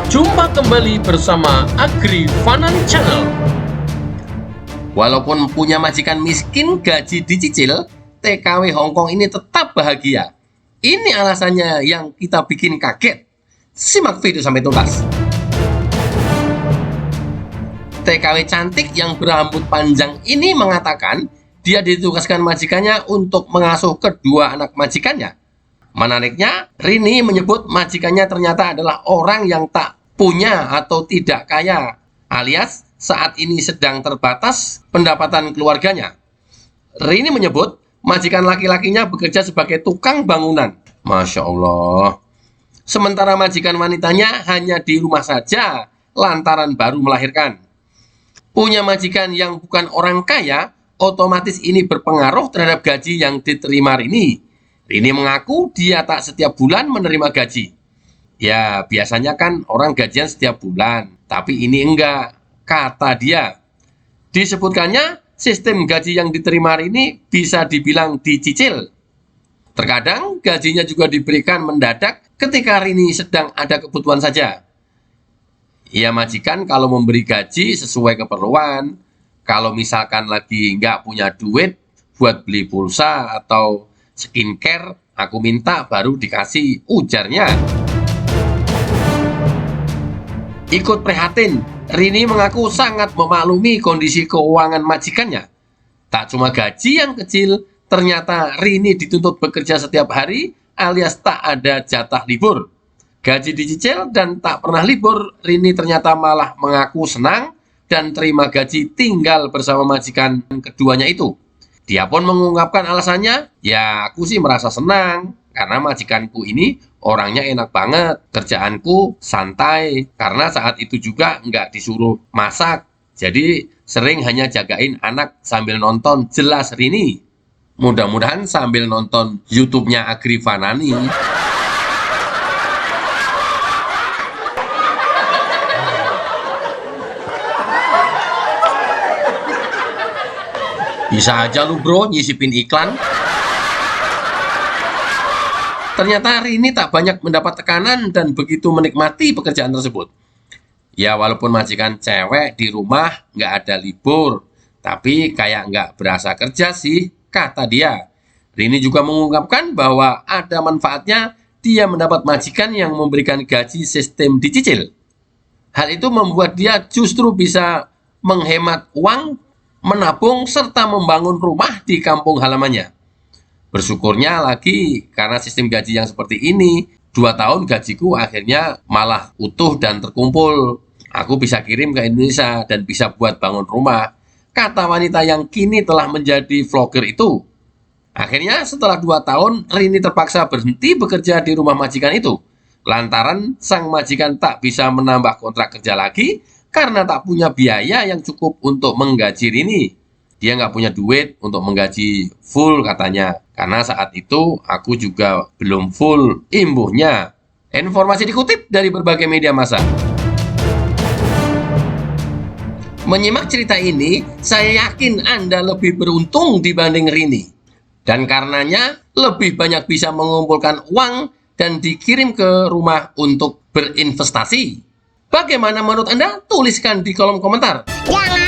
Jumpa kembali bersama Agri Fanan Channel. Walaupun punya majikan miskin gaji dicicil, TKW Hongkong ini tetap bahagia. Ini alasannya yang kita bikin kaget. Simak video sampai tuntas. TKW cantik yang berambut panjang ini mengatakan dia ditugaskan majikannya untuk mengasuh kedua anak majikannya. Menariknya, Rini menyebut majikannya ternyata adalah orang yang tak punya atau tidak kaya, alias saat ini sedang terbatas pendapatan keluarganya. Rini menyebut majikan laki-lakinya bekerja sebagai tukang bangunan. Masya Allah. Sementara majikan wanitanya hanya di rumah saja lantaran baru melahirkan. Punya majikan yang bukan orang kaya, otomatis ini berpengaruh terhadap gaji yang diterima Rini. Rini mengaku dia tak setiap bulan menerima gaji. Ya, biasanya kan orang gajian setiap bulan, tapi ini enggak, kata dia. Disebutkannya, sistem gaji yang diterima Rini bisa dibilang dicicil. Terkadang gajinya juga diberikan mendadak ketika Rini sedang ada kebutuhan saja. Ya, majikan kalau memberi gaji sesuai keperluan. Kalau misalkan lagi nggak punya duit buat beli pulsa atau skincare, aku minta baru dikasih, ujarnya. Ikut prihatin, Rini mengaku sangat memaklumi kondisi keuangan majikannya. Tak cuma gaji yang kecil, ternyata Rini dituntut bekerja setiap hari alias tak ada jatah libur. Gaji dicicil dan tak pernah libur, Rini ternyata malah mengaku senang dan terima gaji tinggal bersama majikan keduanya itu. Dia pun mengungkapkan alasannya, ya aku sih merasa senang karena majikanku ini orangnya enak banget, kerjaanku santai karena saat itu juga nggak disuruh masak, jadi sering hanya jagain anak sambil nonton, jelas Rini. Mudah-mudahan sambil nonton YouTube-nya Agri Fanani. Bisa aja lu bro nyisipin iklan. Ternyata Rini tak banyak mendapat tekanan dan begitu menikmati pekerjaan tersebut. Ya walaupun majikan cewek di rumah nggak ada libur, tapi kayak nggak berasa kerja sih, kata dia. Rini juga mengungkapkan bahwa ada manfaatnya dia mendapat majikan yang memberikan gaji sistem dicicil. Hal itu membuat dia justru bisa menghemat uang, menabung, serta membangun rumah di kampung halamannya. Bersyukurnya lagi karena sistem gaji yang seperti ini, 2 tahun gajiku akhirnya malah utuh dan terkumpul. Aku bisa kirim ke Indonesia dan bisa buat bangun rumah, kata wanita yang kini telah menjadi vlogger itu. Akhirnya setelah 2 tahun, Rini terpaksa berhenti bekerja di rumah majikan itu. Lantaran sang majikan tak bisa menambah kontrak kerja lagi, karena tak punya biaya yang cukup untuk menggaji Rini. Dia nggak punya duit untuk menggaji full katanya. Karena saat itu aku juga belum full imbuhnya. Informasi dikutip dari berbagai media massa. Menyimak cerita ini, saya yakin Anda lebih beruntung dibanding Rini. Dan karenanya lebih banyak bisa mengumpulkan uang dan dikirim ke rumah untuk berinvestasi. Bagaimana menurut Anda? Tuliskan di kolom komentar. Jangan